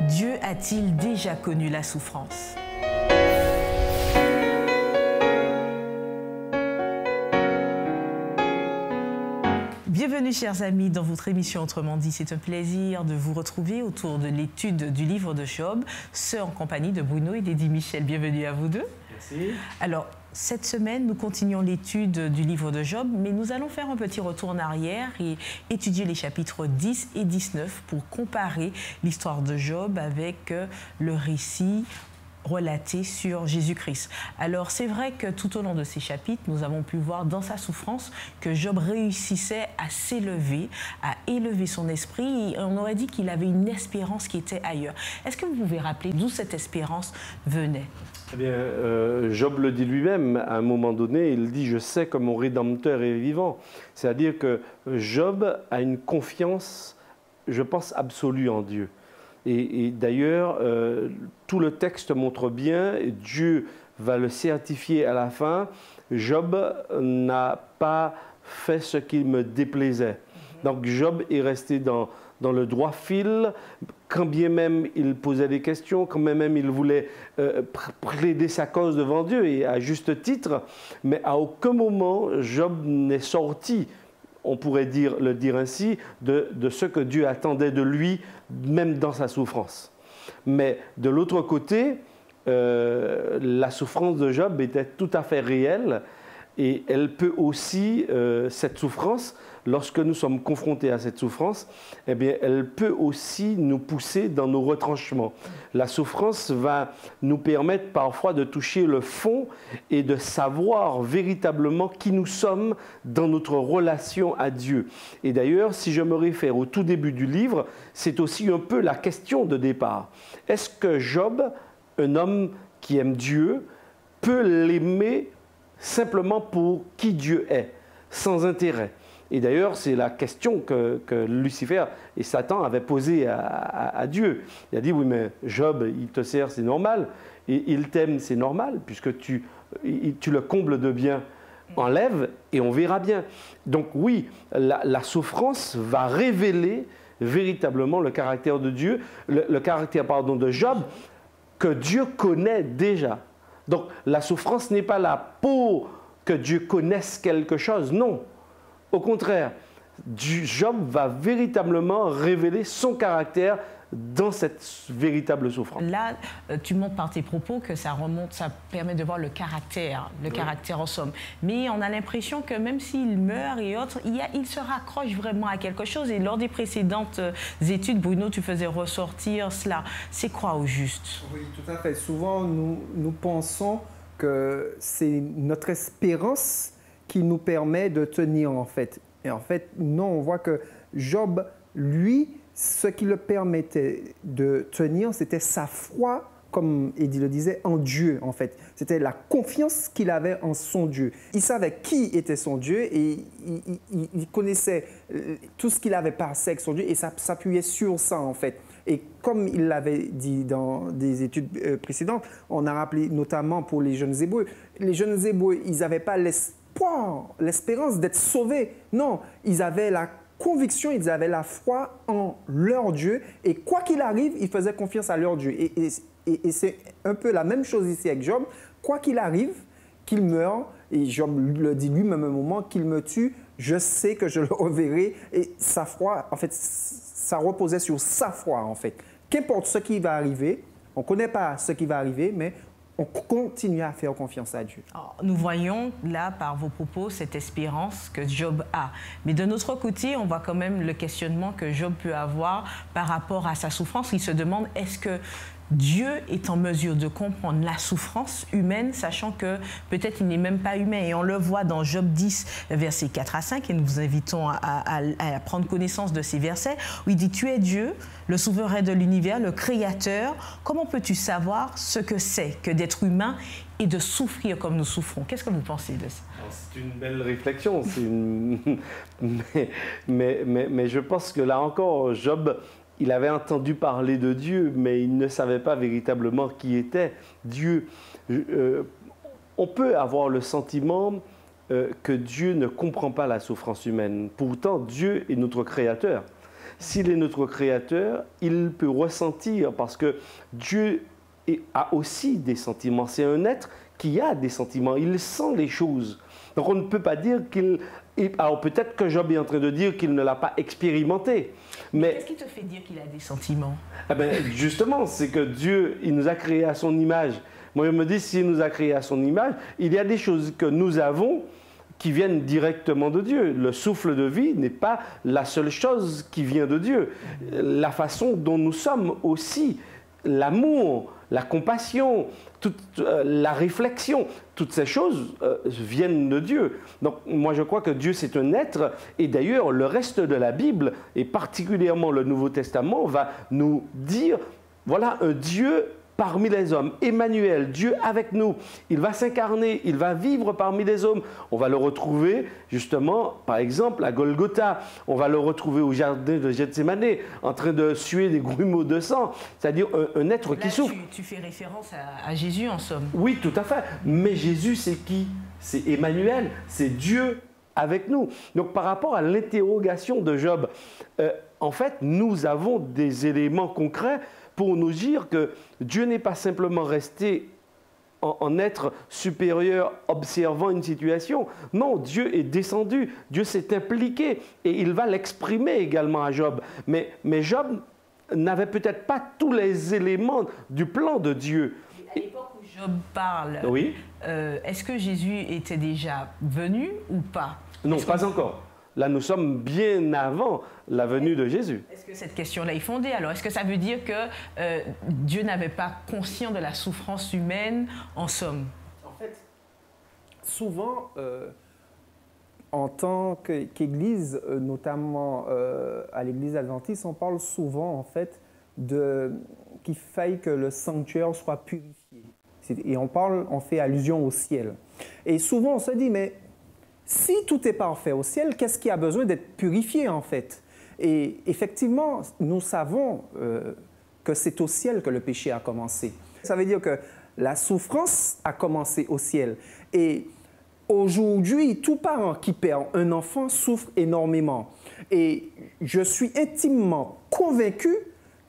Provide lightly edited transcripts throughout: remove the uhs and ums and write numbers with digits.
Dieu a-t-il déjà connu la souffrance? Bienvenue chers amis dans votre émission Autrement dit. C'est un plaisir de vous retrouver autour de l'étude du livre de Job, ce en compagnie de Bruno et d'Eddie Michel. Bienvenue à vous deux. Merci. Alors, cette semaine, nous continuons l'étude du livre de Job, mais nous allons faire un petit retour en arrière et étudier les chapitres 10 et 19 pour comparer l'histoire de Job avec le récit relaté sur Jésus-Christ. Alors, c'est vrai que tout au long de ces chapitres, nous avons pu voir dans sa souffrance que Job réussissait à s'élever, à élever son esprit. Et on aurait dit qu'il avait une espérance qui était ailleurs. Est-ce que vous pouvez rappeler d'où cette espérance venait? Eh bien, Job le dit lui-même, à un moment donné, il dit « Je sais que mon Rédempteur est vivant ». C'est-à-dire que Job a une confiance, je pense, absolue en Dieu. Et d'ailleurs, tout le texte montre bien, et Dieu va le certifier à la fin, Job n'a pas fait ce qui me déplaisait. Donc Job est resté dans le droit fil, quand bien même il posait des questions, quand bien même il voulait plaider sa cause devant Dieu, et à juste titre, mais à aucun moment Job n'est sorti, on pourrait le dire ainsi, de ce que Dieu attendait de lui, même dans sa souffrance. Mais de l'autre côté, la souffrance de Job était tout à fait réelle, et elle peut aussi, cette souffrance, lorsque nous sommes confrontés à cette souffrance, eh bien, elle peut aussi nous pousser dans nos retranchements. La souffrance va nous permettre parfois de toucher le fond et de savoir véritablement qui nous sommes dans notre relation à Dieu. Et d'ailleurs, si je me réfère au tout début du livre, c'est aussi un peu la question de départ. Est-ce que Job, un homme qui aime Dieu, peut l'aimer simplement pour qui Dieu est, sans intérêt? Et d'ailleurs, c'est la question que Lucifer et Satan avaient posée à Dieu. Il a dit, oui, mais Job, il te sert, c'est normal. Et il t'aime, c'est normal, puisque tu le combles de bien. Enlève et on verra bien. Donc oui, la souffrance va révéler véritablement le caractère de Dieu, le caractère, pardon, de Job, que Dieu connaît déjà. Donc la souffrance n'est pas là pour que Dieu connaisse quelque chose, non. Au contraire, Job va véritablement révéler son caractère dans cette véritable souffrance. Là, tu montres par tes propos que ça remonte, ça permet de voir le caractère en somme. Mais on a l'impression que même s'il meurt et autres, il se raccroche vraiment à quelque chose. Et lors des précédentes études, Bruno, tu faisais ressortir cela. C'est quoi au juste? Oui, tout à fait. Souvent, nous pensons que c'est notre espérance qui nous permet de tenir, en fait. Et en fait, non, on voit que Job, lui, ce qui le permettait de tenir, c'était sa foi, comme Eddie le disait, en Dieu, en fait. C'était la confiance qu'il avait en son Dieu. Il savait qui était son Dieu et il connaissait tout ce qu'il avait passé avec son Dieu et ça s'appuyait sur ça, en fait. Et comme il l'avait dit dans des études précédentes, on a rappelé notamment pour les jeunes Hébreux, ils n'avaient pas l'espoir, l'espérance d'être sauvés. Non, ils avaient la conviction, ils avaient la foi en leur Dieu et quoi qu'il arrive, ils faisaient confiance à leur Dieu. Et c'est un peu la même chose ici avec Job. Quoi qu'il arrive, qu'il meure, et Job le dit lui-même à un moment, qu'il me tue, je sais que je le reverrai. Et sa foi, en fait, ça reposait sur sa foi, en fait. Qu'importe ce qui va arriver, on ne connaît pas ce qui va arriver, mais on continue à faire confiance à Dieu. Alors, nous voyons là, par vos propos, cette espérance que Job a. Mais de notre côté, on voit quand même le questionnement que Job peut avoir par rapport à sa souffrance. Il se demande, est-ce que Dieu est en mesure de comprendre la souffrance humaine, sachant que peut-être il n'est même pas humain. Et on le voit dans Job 10, versets 4 à 5, et nous vous invitons à prendre connaissance de ces versets, où il dit « Tu es Dieu, le souverain de l'univers, le créateur. Comment peux-tu savoir ce que c'est que d'être humain et de souffrir comme nous souffrons ?» Qu'est-ce que vous pensez de ça? C'est une belle réflexion, mais je pense que là encore, Job, il avait entendu parler de Dieu, mais il ne savait pas véritablement qui était Dieu. On peut avoir le sentiment que Dieu ne comprend pas la souffrance humaine. Pourtant, Dieu est notre créateur. S'il est notre créateur, il peut ressentir parce que Dieu a aussi des sentiments. C'est un être qui a des sentiments. Il sent les choses. Donc on ne peut pas dire qu'il... Alors peut-être que Job est en train de dire qu'il ne l'a pas expérimenté. Mais qu'est-ce qui te fait dire qu'il a des sentiments? Eh bien, justement, c'est que Dieu, il nous a créés à son image. Moi, je me dis, s'il nous a créés à son image, il y a des choses que nous avons qui viennent directement de Dieu. Le souffle de vie n'est pas la seule chose qui vient de Dieu. La façon dont nous sommes aussi, l'amour, la compassion, la réflexion, toutes ces choses viennent de Dieu. Donc moi je crois que Dieu c'est un être, et d'ailleurs le reste de la Bible, et particulièrement le Nouveau Testament, va nous dire, voilà un Dieu parmi les hommes, Emmanuel, Dieu avec nous. Il va s'incarner, il va vivre parmi les hommes. On va le retrouver justement, par exemple, à Golgotha. On va le retrouver au jardin de Gethsémane, en train de suer des grumeaux de sang. C'est-à-dire un être qui souffre. Tu fais référence à Jésus en somme. Oui, tout à fait. Mais Jésus, c'est qui? C'est Emmanuel, c'est Dieu avec nous. Donc par rapport à l'interrogation de Job, en fait, nous avons des éléments concrets pour nous dire que Dieu n'est pas simplement resté en être supérieur observant une situation. Non, Dieu est descendu, Dieu s'est impliqué et il va l'exprimer également à Job. Mais Job n'avait peut-être pas tous les éléments du plan de Dieu. À l'époque où Job parle, oui. Est-ce que Jésus était déjà venu ou pas? Non, pas encore. Là, nous sommes bien avant la venue de Jésus. Est-ce que cette question-là est fondée? Alors, est-ce que ça veut dire que Dieu n'avait pas conscience de la souffrance humaine, en somme? En fait, souvent, en tant qu'Église, notamment à l'Église adventiste, on parle souvent, en fait, qu'il faille que le sanctuaire soit purifié. Et on fait allusion au ciel. Et souvent, on se dit, mais si tout est parfait au ciel, qu'est-ce qui a besoin d'être purifié en fait? Et effectivement, nous savons que c'est au ciel que le péché a commencé. Ça veut dire que la souffrance a commencé au ciel. Et aujourd'hui, tout parent qui perd un enfant souffre énormément. Et je suis intimement convaincu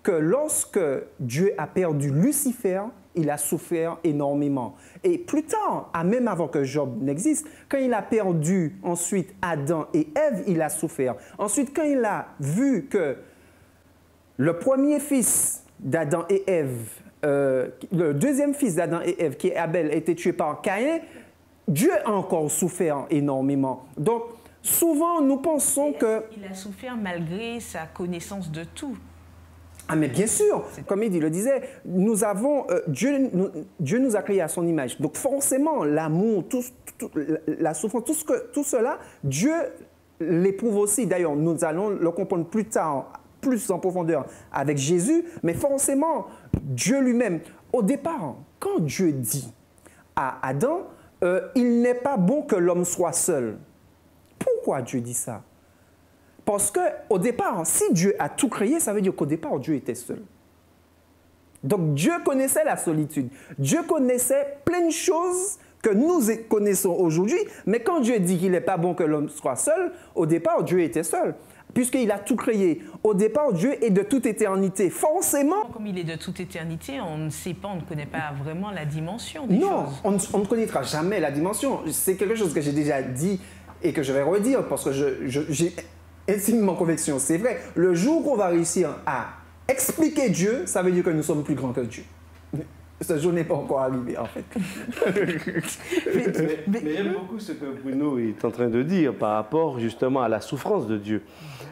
que lorsque Dieu a perdu Lucifer, il a souffert énormément. Et plus tard, même avant que Job n'existe, quand il a perdu ensuite Adam et Ève, il a souffert. Ensuite, quand il a vu que le premier fils d'Adam et Ève, le deuxième fils d'Adam et Ève, qui est Abel, a été tué par Caïn, Dieu a encore souffert énormément. Donc, souvent, nous pensons que... Il a souffert malgré sa connaissance de tout. Ah mais bien sûr, comme il le disait, Dieu nous a créés à son image. Donc forcément, l'amour, la souffrance, tout cela, Dieu l'éprouve aussi. D'ailleurs, nous allons le comprendre plus tard, plus en profondeur avec Jésus. Mais forcément, Dieu lui-même, au départ, quand Dieu dit à Adam, il n'est pas bon que l'homme soit seul. Pourquoi Dieu dit ça? Parce qu'au départ, si Dieu a tout créé, ça veut dire qu'au départ, Dieu était seul. Donc Dieu connaissait la solitude. Dieu connaissait plein de choses que nous connaissons aujourd'hui. Mais quand Dieu dit qu'il n'est pas bon que l'homme soit seul, au départ, Dieu était seul. Puisqu'il a tout créé. Au départ, Dieu est de toute éternité. Forcément... Comme il est de toute éternité, on ne sait pas, on ne connaît pas vraiment la dimension des choses. Non, on ne connaîtra jamais la dimension. C'est quelque chose que j'ai déjà dit et que je vais redire parce que j'ai... intimement conviction, c'est vrai. Le jour qu'on va réussir à expliquer Dieu, ça veut dire que nous sommes plus grands que Dieu. Ce jour n'est pas encore arrivé, en fait. mais j'aime beaucoup ce que Bruno est en train de dire par rapport justement à la souffrance de Dieu.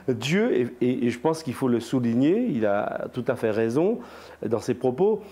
Dieu, et je pense qu'il faut le souligner, il a tout à fait raison dans ses propos,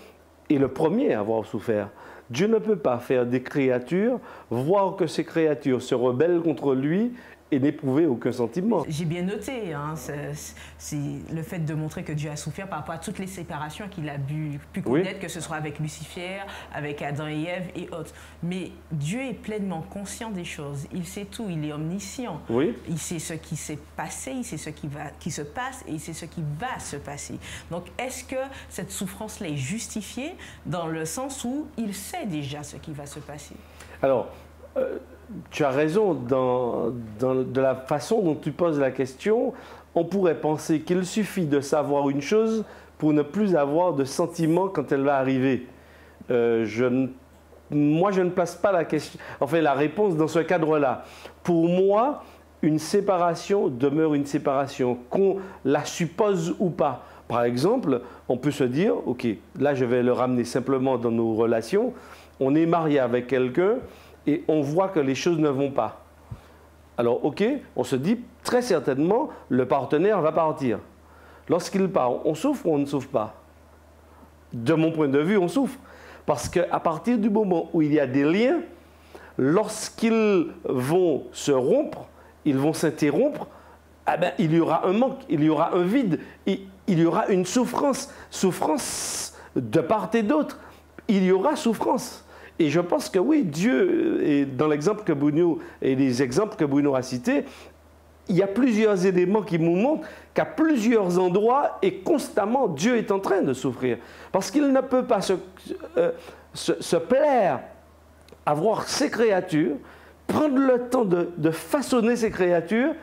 est le premier à avoir souffert. Dieu ne peut pas faire des créatures, voir que ces créatures se rebellent contre lui et n'éprouver aucun sentiment. J'ai bien noté, hein, c'est le fait de montrer que Dieu a souffert par rapport à toutes les séparations qu'il a pu connaître, oui, que ce soit avec Lucifer, avec Adam et Ève et autres. Mais Dieu est pleinement conscient des choses. Il sait tout, il est omniscient. Oui. Il sait ce qui s'est passé, il sait ce qui se passe et il sait ce qui va se passer. Donc, est-ce que cette souffrance-là est justifiée dans le sens où il sait déjà ce qui va se passer? Alors, tu as raison de la façon dont tu poses la question. On pourrait penser qu'il suffit de savoir une chose pour ne plus avoir de sentiment quand elle va arriver. Moi, je ne place pas la réponse dans ce cadre-là. Pour moi, une séparation demeure une séparation, qu'on la suppose ou pas. Par exemple, on peut se dire, ok, là je vais le ramener simplement dans nos relations, on est marié avec quelqu'un et on voit que les choses ne vont pas. Alors ok, on se dit très certainement le partenaire va partir. Lorsqu'il part, on souffre ou on ne souffre pas? De mon point de vue, on souffre. Parce qu'à partir du moment où il y a des liens, lorsqu'ils vont se rompre, ils vont s'interrompre, eh ben, il y aura un manque, il y aura un vide, il y aura une souffrance, souffrance de part et d'autre. Il y aura souffrance. Et je pense que oui, Dieu, et dans l'exemple que Bruno, et les exemples que Bruno a cités, il y a plusieurs éléments qui nous montrent qu'à plusieurs endroits et constamment, Dieu est en train de souffrir. Parce qu'il ne peut pas se plaire à voir ses créatures, prendre le temps de façonner ses créatures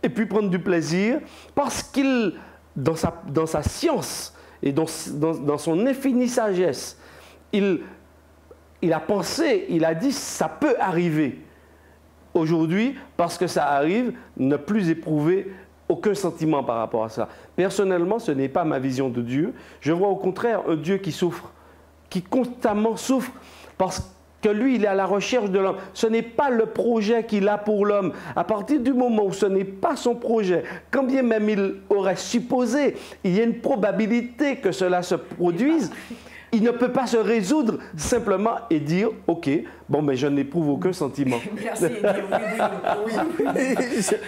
et puis prendre du plaisir parce qu'il, dans sa science et dans son infinie sagesse, il a pensé, il a dit ça peut arriver. Aujourd'hui, parce que ça arrive, ne plus éprouver aucun sentiment par rapport à ça. Personnellement, ce n'est pas ma vision de Dieu. Je vois au contraire un Dieu qui souffre, qui constamment souffre, parce que lui, il est à la recherche de l'homme. Ce n'est pas le projet qu'il a pour l'homme. À partir du moment où ce n'est pas son projet, quand bien même il aurait supposé, il y a une probabilité que cela se produise, il ne peut pas se résoudre simplement et dire « Ok, bon, mais je n'éprouve aucun sentiment. » Merci.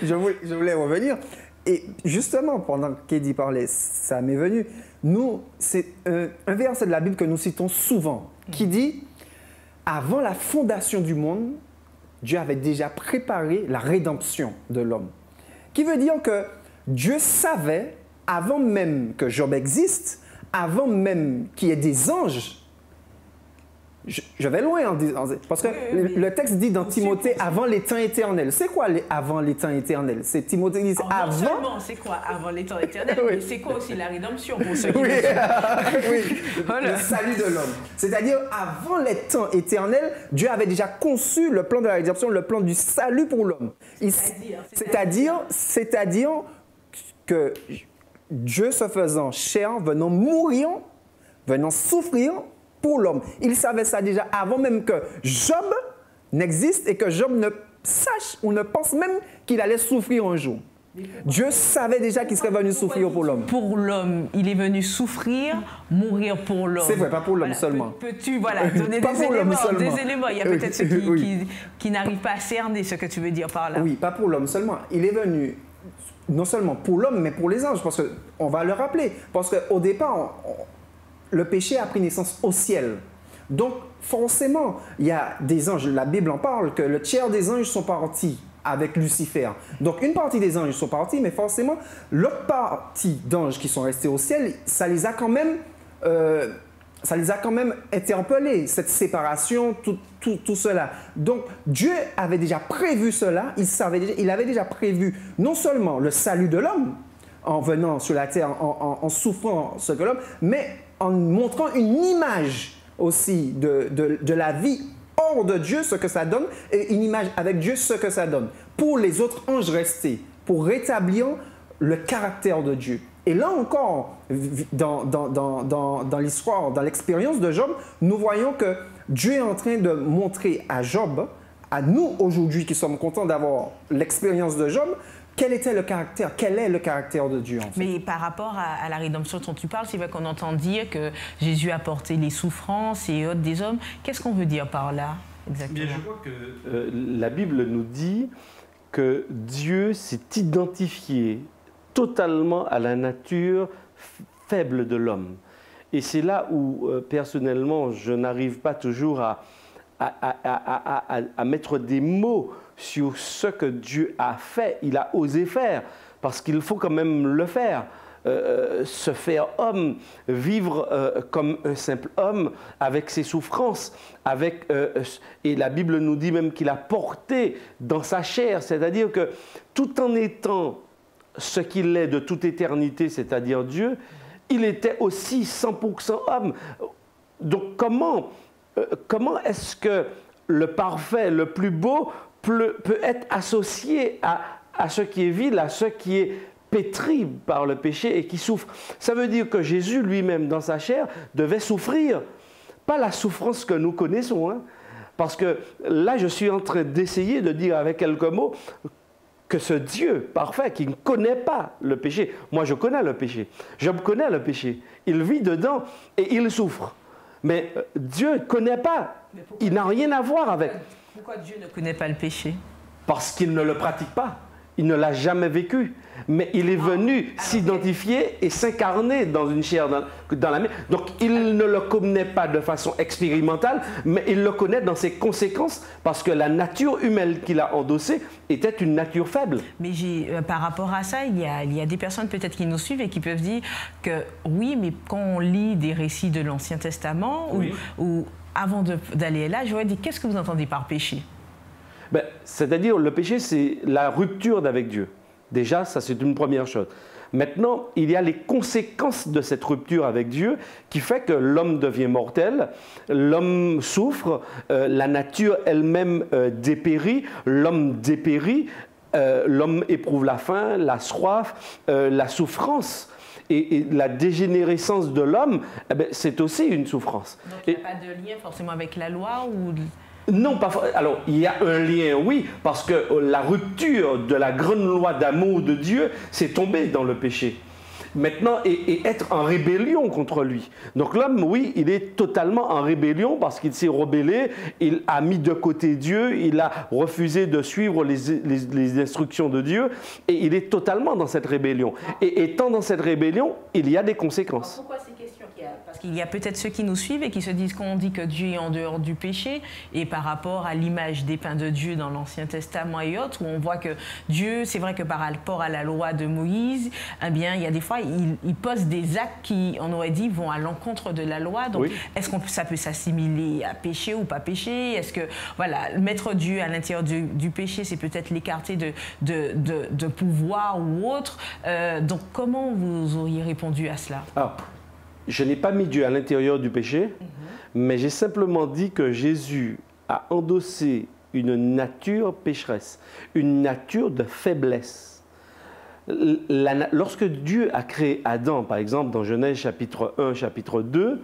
Je voulais revenir. Et justement, pendant qu'Eddie parlait, ça m'est venu. Nous, c'est un verset de la Bible que nous citons souvent, qui dit « Avant la fondation du monde, Dieu avait déjà préparé la rédemption de l'homme. » Qui veut dire que Dieu savait, avant même que Job existe, avant même qu'il y ait des anges, je vais loin en disant, parce que le texte dit dans Timothée, avant les temps éternels. C'est quoi avant les temps éternels? C'est Timothée qui dit avant... Non seulement c'est quoi avant les temps éternels, mais c'est quoi aussi la rédemption pour ceux qui oui. Le salut de l'homme. C'est-à-dire, avant les temps éternels, Dieu avait déjà conçu le plan de la rédemption, le plan du salut pour l'homme. C'est-à-dire que Dieu se faisant chair, venant mourir, venant souffrir pour l'homme. Il savait ça déjà avant même que Job n'existe et que Job ne sache ou ne pense même qu'il allait souffrir un jour. Dieu savait déjà qu'il serait venu souffrir pour l'homme. Pour l'homme, il est venu souffrir, mourir pour l'homme. C'est vrai, pas pour l'homme seulement. Peux-tu donner des éléments? Il y a peut-être ceux qui n'arrivent pas à cerner ce que tu veux dire par là. Oui, pas pour l'homme seulement. Il est venu non seulement pour l'homme, mais pour les anges, parce qu'on va le rappeler. Parce qu'au départ, le péché a pris naissance au ciel. Donc, forcément, il y a des anges, la Bible en parle, que le tiers des anges sont partis avec Lucifer. Donc, une partie des anges sont partis, mais forcément, l'autre partie d'anges qui sont restés au ciel, ça les a quand même interpellés, cette séparation, tout cela. Donc, Dieu avait déjà prévu cela, il avait déjà prévu non seulement le salut de l'homme, en venant sur la terre, en souffrant ce que l'homme, mais en montrant une image aussi de la vie hors de Dieu, ce que ça donne, et une image avec Dieu, ce que ça donne. Pour les autres anges restés, pour rétablir le caractère de Dieu. Et là encore, dans l'histoire, dans l'expérience de Job, nous voyons que Dieu est en train de montrer à Job, à nous aujourd'hui qui sommes contents d'avoir l'expérience de Job, quel est le caractère de Dieu en fait. Mais par rapport à la rédemption dont tu parles, c'est vrai qu'on entend dire que Jésus a porté les souffrances et autres des hommes. Qu'est-ce qu'on veut dire par là exactement? Bien, je crois que la Bible nous dit que Dieu s'est identifié totalement à la nature faible de l'homme. Et c'est là où, personnellement, je n'arrive pas toujours à mettre des mots sur ce que Dieu a fait. Il a osé faire, parce qu'il faut quand même le faire. se faire homme, vivre comme un simple homme avec ses souffrances, et la Bible nous dit même qu'il a porté dans sa chair, c'est-à-dire que tout en étant ce qu'il est de toute éternité, c'est-à-dire Dieu, il était aussi 100% homme. Donc comment est-ce que le parfait, le plus beau, peut être associé à ce qui est vil, à ce qui est pétri par le péché et qui souffre? Ça veut dire que Jésus lui-même, dans sa chair, devait souffrir. Pas la souffrance que nous connaissons, hein, parce que là, je suis en train d'essayer de dire avec quelques mots que ce Dieu parfait qui ne connaît pas le péché, moi je connais le péché, Job connaît le péché, il vit dedans et il souffre. Mais Dieu ne connaît pas, il n'a rien à voir avec. Pourquoi Dieu ne connaît pas le péché? Parce qu'il ne le pratique pas, il ne l'a jamais vécu. Mais il est venu s'identifier et s'incarner dans une chair, dans la mer. Donc il ne le connaît pas de façon expérimentale, mais il le connaît dans ses conséquences, parce que la nature humaine qu'il a endossée était une nature faible. Mais par rapport à ça, il y a des personnes peut-être qui nous suivent et qui peuvent dire que oui, mais quand on lit des récits de l'Ancien Testament, oui, ou avant d'aller là, j'aurais dit, qu'est-ce que vous entendez par péché? Ben, c'est-à-dire, le péché, c'est la rupture d'avec Dieu. Déjà, ça c'est une première chose. Maintenant, il y a les conséquences de cette rupture avec Dieu qui fait que l'homme devient mortel, l'homme souffre, la nature elle-même dépérit, l'homme dépérit, l'homme éprouve la faim, la soif, la souffrance. Et la dégénérescence de l'homme, eh ben, c'est aussi une souffrance. Donc il n'y a pas de lien forcément avec la loi ou... Non, pas forcément. Alors, il y a un lien, oui, parce que la rupture de la grande loi d'amour de Dieu, c'est tomber dans le péché. Maintenant, et être en rébellion contre lui. Donc l'homme, oui, il est totalement en rébellion parce qu'il s'est rebellé, il a mis de côté Dieu, il a refusé de suivre les instructions de Dieu, et il est totalement dans cette rébellion. Et étant dans cette rébellion, il y a des conséquences. Alors pourquoi ces questions? Parce qu'il y a peut-être ceux qui nous suivent et qui se disent qu'on dit que Dieu est en dehors du péché, et par rapport à l'image dépeinte de Dieu dans l'Ancien Testament et autres, où on voit que Dieu, c'est vrai que par rapport à la loi de Moïse, eh bien, il y a des fois, il pose des actes qui, on aurait dit, vont à l'encontre de la loi. Donc, oui. Est-ce que ça peut s'assimiler à péché ou pas péché? Est-ce que, voilà, mettre Dieu à l'intérieur du péché, c'est peut-être l'écarter de pouvoir ou autre. Donc, comment vous auriez répondu à cela? Je n'ai pas mis Dieu à l'intérieur du péché, mais j'ai simplement dit que Jésus a endossé une nature pécheresse, une nature de faiblesse. Lorsque Dieu a créé Adam, par exemple, dans Genèse chapitre 1, chapitre 2,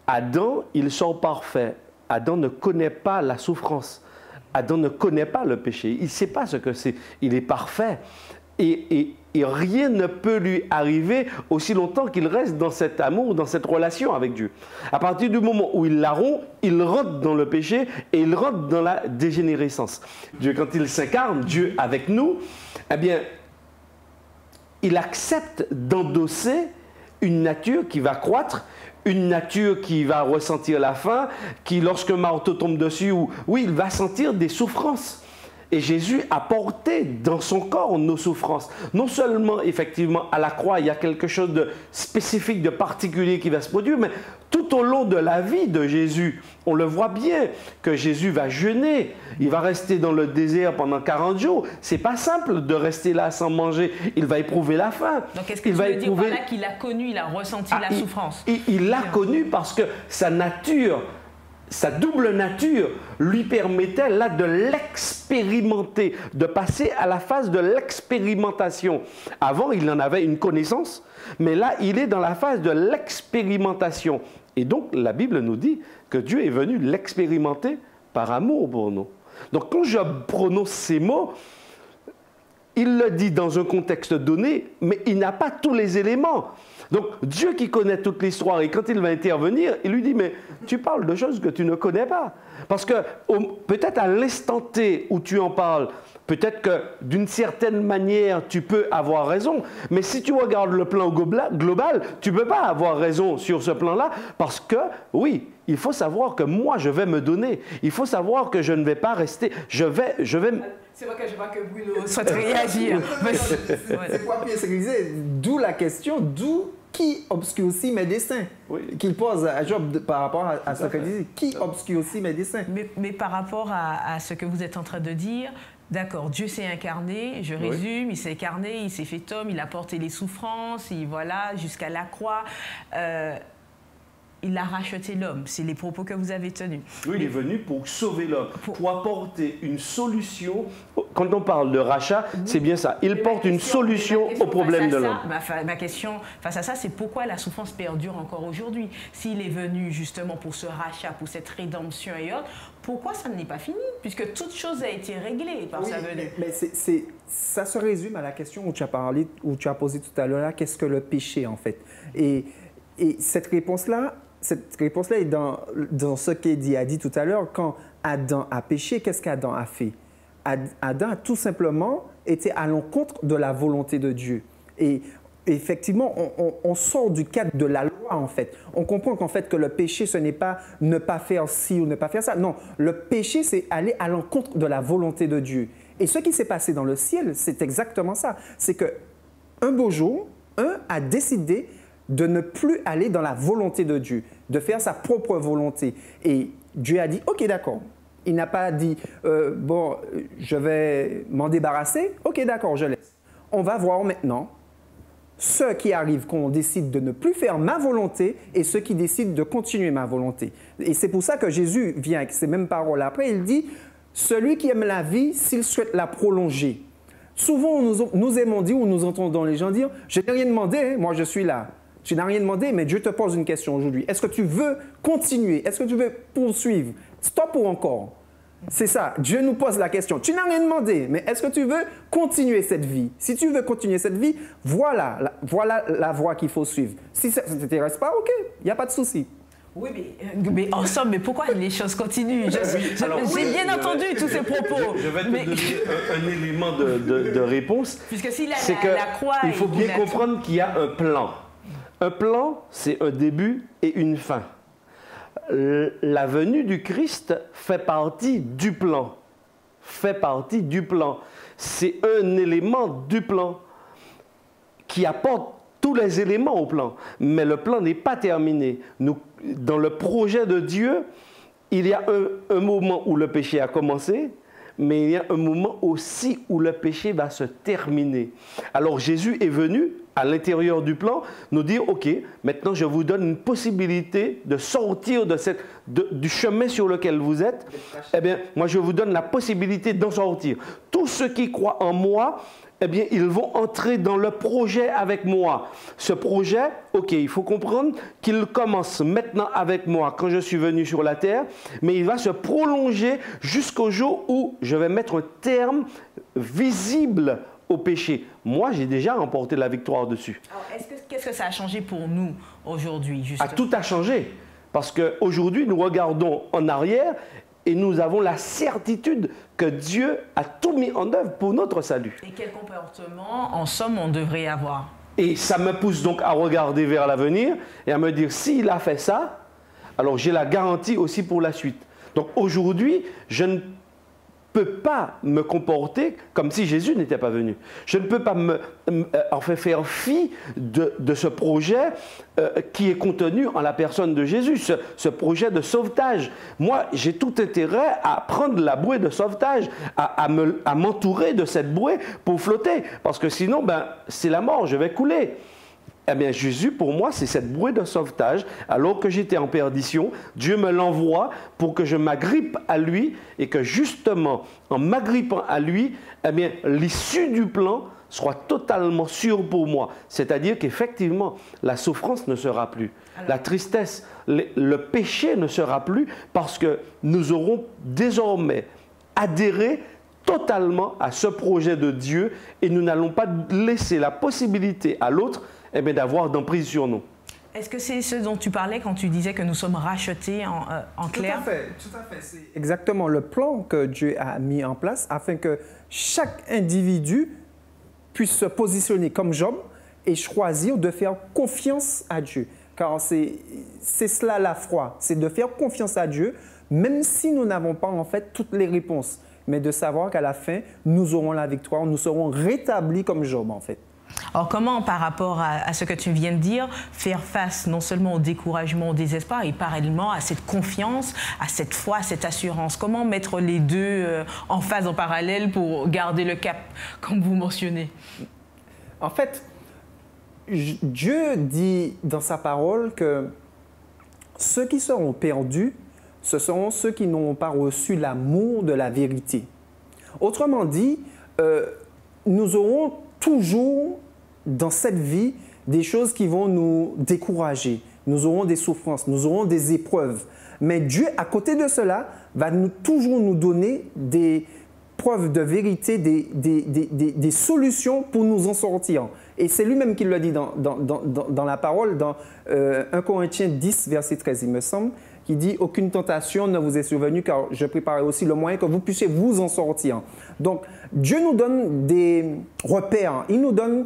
Adam, il sort parfait. Adam ne connaît pas la souffrance. Adam ne connaît pas le péché. Il ne sait pas ce que c'est. Il est parfait. Et rien ne peut lui arriver aussi longtemps qu'il reste dans cet amour, dans cette relation avec Dieu. À partir du moment où il la rompt, il rentre dans le péché et il rentre dans la dégénérescence. Dieu, quand il s'incarne, Dieu avec nous, eh bien, il accepte d'endosser une nature qui va croître, une nature qui va ressentir la faim, qui, lorsqu'un marteau tombe dessus, oui, il va sentir des souffrances. Et Jésus a porté dans son corps nos souffrances. Non seulement, effectivement, à la croix, il y a quelque chose de spécifique, de particulier qui va se produire, mais tout au long de la vie de Jésus, on le voit bien que Jésus va jeûner. Il va rester dans le désert pendant 40 jours. C'est pas simple de rester là sans manger. Il va éprouver la faim. Donc, est-ce que tu veux dire par là qu'il a connu, il a ressenti la souffrance? Il l'a connu parce que sa nature... Sa double nature lui permettait là de l'expérimenter, de passer à la phase de l'expérimentation. Avant, il en avait une connaissance, mais là, il est dans la phase de l'expérimentation. Et donc, la Bible nous dit que Dieu est venu l'expérimenter par amour pour nous. Donc, quand Job prononce ces mots, il le dit dans un contexte donné, mais il n'a pas tous les éléments. Donc, Dieu qui connaît toute l'histoire, et quand il va intervenir, il lui dit, mais tu parles de choses que tu ne connais pas. Parce que peut-être à l'instant T où tu en parles, peut-être que d'une certaine manière, tu peux avoir raison, mais si tu regardes le plan global, tu ne peux pas avoir raison sur ce plan-là, parce que, oui, il faut savoir que moi, je vais me donner. Il faut savoir que je ne vais pas rester. Je vais... C'est vrai que je vois que Bruno souhaite réagir. C'est quoi Pierre disait, d'où la question, d'où qui obscurcit mes desseins, qu'il pose à Job par rapport à ce qu'il dit. Qui obscurcit mes desseins? Mais par rapport à ce que vous êtes en train de dire, d'accord, Dieu s'est incarné, je résume, il s'est incarné, il s'est fait homme, il a porté les souffrances, voilà, jusqu'à la croix. Il a racheté l'homme, c'est les propos que vous avez tenus. Oui, il est venu pour sauver l'homme, pour apporter une solution. Quand on parle de rachat, c'est bien ça. Il porte une solution au problème de l'homme. Ma question face à ça, c'est pourquoi la souffrance perdure encore aujourd'hui? S'il est venu justement pour ce rachat, pour cette rédemption et autres, pourquoi ça n'est pas fini? Puisque toute chose a été réglée par sa venue. Mais ça se résume à la question où tu as parlé, où tu as posé tout à l'heure, qu'est-ce que le péché en fait? Et cette réponse-là est dans ce qu'Eddie a dit tout à l'heure. Quand Adam a péché, qu'est-ce qu'Adam a fait? Adam a tout simplement été à l'encontre de la volonté de Dieu. Et effectivement, on sort du cadre de la loi, en fait. On comprend qu'en fait, que le péché, ce n'est pas ne pas faire ci ou ne pas faire ça. Non, le péché, c'est aller à l'encontre de la volonté de Dieu. Et ce qui s'est passé dans le ciel, c'est exactement ça. C'est qu'un beau jour, un a décidé de ne plus aller dans la volonté de Dieu, de faire sa propre volonté. Et Dieu a dit, OK, d'accord. Il n'a pas dit, bon, je vais m'en débarrasser. OK, d'accord, je laisse. On va voir maintenant ce qui arrive quand on décide de ne plus faire ma volonté et ceux qui décident de continuer ma volonté. Et c'est pour ça que Jésus vient avec ces mêmes paroles. Après, il dit, celui qui aime la vie, s'il souhaite la prolonger. Souvent, nous aimons dire ou nous entendons les gens dire, je n'ai rien demandé, moi je suis là. Tu n'as rien demandé, mais Dieu te pose une question aujourd'hui. Est-ce que tu veux continuer? Est-ce que tu veux poursuivre? Stop ou encore? C'est ça. Dieu nous pose la question. Tu n'as rien demandé, mais est-ce que tu veux continuer cette vie? Si tu veux continuer cette vie, voilà la voie qu'il faut suivre. Si ça ne t'intéresse pas, OK, il n'y a pas de souci. Oui, mais en somme, mais pourquoi les choses continuent? J'ai bien entendu tous ces propos. Je vais te donner un élément de réponse. Puisque s'il a la croix... Il faut bien comprendre qu'il y a un plan. Un plan, c'est un début et une fin. La venue du Christ fait partie du plan. Fait partie du plan. C'est un élément du plan qui apporte tous les éléments au plan. Mais le plan n'est pas terminé. Dans le projet de Dieu, il y a un moment où le péché a commencé, mais il y a un moment aussi où le péché va se terminer. Alors Jésus est venu à l'intérieur du plan nous dire, OK, maintenant je vous donne une possibilité de sortir du chemin sur lequel vous êtes. Eh bien, moi je vous donne la possibilité d'en sortir. Tous ceux qui croient en moi, eh bien, ils vont entrer dans le projet avec moi. Ce projet, OK, il faut comprendre qu'il commence maintenant avec moi quand je suis venu sur la terre, mais il va se prolonger jusqu'au jour où je vais mettre un terme visible au péché. Moi, j'ai déjà remporté la victoire dessus. Alors, qu'est-ce que ça a changé pour nous aujourd'hui, justement? Tout a changé. Parce qu'aujourd'hui, nous regardons en arrière et nous avons la certitude que Dieu a tout mis en œuvre pour notre salut. Et quel comportement, en somme, on devrait avoir? Et ça me pousse donc à regarder vers l'avenir et à me dire, s'il a fait ça, alors j'ai la garantie aussi pour la suite. Donc aujourd'hui, je ne peux pas me comporter comme si Jésus n'était pas venu. Je ne peux pas faire fi de ce projet qui est contenu en la personne de Jésus, ce projet de sauvetage. Moi, j'ai tout intérêt à prendre la bouée de sauvetage, à m'entourer de cette bouée pour flotter, parce que sinon, c'est la mort, je vais couler. Eh bien, Jésus, pour moi, c'est cette bouée de sauvetage. Alors que j'étais en perdition, Dieu me l'envoie pour que je m'agrippe à lui et que justement, en m'agrippant à lui, eh bien, l'issue du plan soit totalement sûre pour moi. C'est-à-dire qu'effectivement, la souffrance ne sera plus. La tristesse, le péché ne sera plus parce que nous aurons désormais adhéré totalement à ce projet de Dieu et nous n'allons pas laisser la possibilité à l'autre d'avoir d'emprise sur nous. Est-ce que c'est ce dont tu parlais quand tu disais que nous sommes rachetés en clair? Tout à fait. C'est exactement le plan que Dieu a mis en place afin que chaque individu puisse se positionner comme Job et choisir de faire confiance à Dieu. Car c'est cela la foi, c'est de faire confiance à Dieu, même si nous n'avons pas en fait toutes les réponses, mais de savoir qu'à la fin, nous aurons la victoire, nous serons rétablis comme Job en fait. Alors comment, par rapport à ce que tu viens de dire, faire face non seulement au découragement, au désespoir, et parallèlement à cette confiance, à cette foi, à cette assurance? Comment mettre les deux en phase, en parallèle pour garder le cap, comme vous mentionnez? En fait, Dieu dit dans sa parole que ceux qui seront perdus, ce seront ceux qui n'auront pas reçu l'amour de la vérité. Autrement dit, nous aurons toujours dans cette vie des choses qui vont nous décourager. Nous aurons des souffrances, nous aurons des épreuves. Mais Dieu, à côté de cela, va toujours nous donner des preuves de vérité, des solutions pour nous en sortir. Et c'est lui-même qui le dit dans la parole, dans 1 Corinthiens 10, verset 13, il me semble, qui dit « Aucune tentation ne vous est survenue, car je préparais aussi le moyen que vous puissiez vous en sortir. » Donc, Dieu nous donne des repères, il nous donne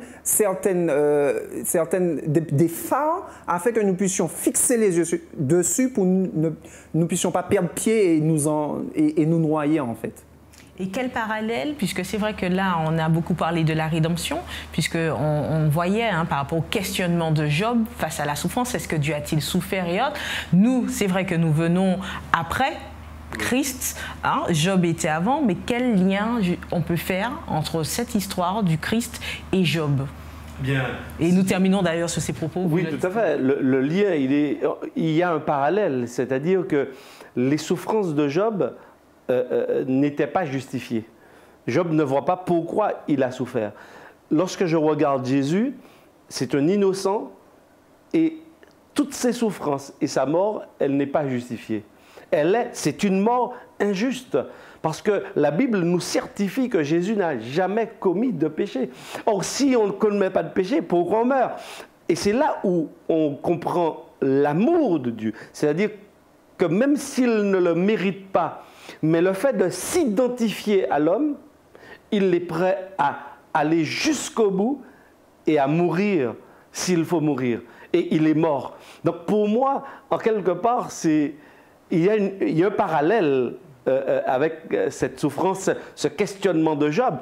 des phares afin que nous puissions fixer les yeux dessus pour que nous ne puissions pas perdre pied et nous noyer en fait. Et quel parallèle, puisque c'est vrai que là, on a beaucoup parlé de la rédemption, puisqu'on voyait par rapport au questionnement de Job face à la souffrance, est-ce que Dieu a-t-il souffert et autres? Nous, c'est vrai que nous venons après Christ, Job était avant, mais quel lien on peut faire entre cette histoire du Christ et Job? Bien. Et nous terminons d'ailleurs sur ces propos. Oui, tout à fait. Le lien, il y a un parallèle, c'est-à-dire que les souffrances de Job n'était pas justifié. Job ne voit pas pourquoi il a souffert. Lorsque je regarde Jésus, c'est un innocent et toutes ses souffrances et sa mort, elle n'est pas justifiée. C'est une mort injuste parce que la Bible nous certifie que Jésus n'a jamais commis de péché. Or, si on ne commet pas de péché, pourquoi on meurt? Et c'est là où on comprend l'amour de Dieu. C'est-à-dire que même s'il ne le mérite pas, mais le fait de s'identifier à l'homme, il est prêt à aller jusqu'au bout et à mourir s'il faut mourir. Et il est mort. Donc pour moi, en quelque part, il y a un parallèle avec cette souffrance, ce questionnement de Job.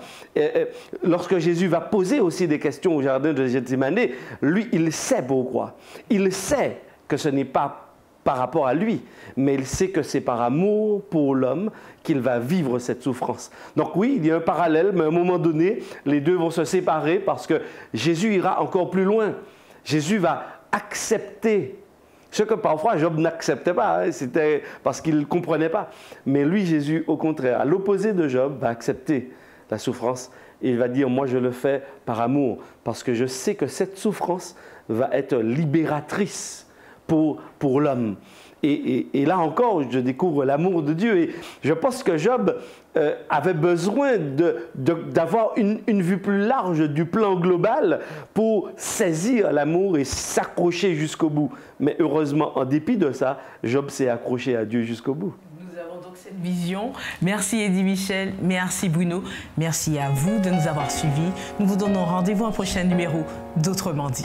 Lorsque Jésus va poser aussi des questions au jardin de Gethsémane, lui, il sait pourquoi. Il sait que ce n'est pas par rapport à lui, mais il sait que c'est par amour pour l'homme qu'il va vivre cette souffrance. Donc oui, il y a un parallèle, mais à un moment donné, les deux vont se séparer parce que Jésus ira encore plus loin. Jésus va accepter ce que parfois Job n'acceptait pas, c'était parce qu'il ne comprenait pas. Mais lui, Jésus, au contraire, à l'opposé de Job, va accepter la souffrance et il va dire « Moi, je le fais par amour, parce que je sais que cette souffrance va être libératrice pour l'homme. » Et là encore, je découvre l'amour de Dieu. Et je pense que Job avait besoin d'avoir une vue plus large du plan global pour saisir l'amour et s'accrocher jusqu'au bout. Mais heureusement, en dépit de ça, Job s'est accroché à Dieu jusqu'au bout. Nous avons donc cette vision. Merci Eddy Michel, merci Bruno, merci à vous de nous avoir suivis. Nous vous donnons rendez-vous à un prochain numéro d'Autrement dit.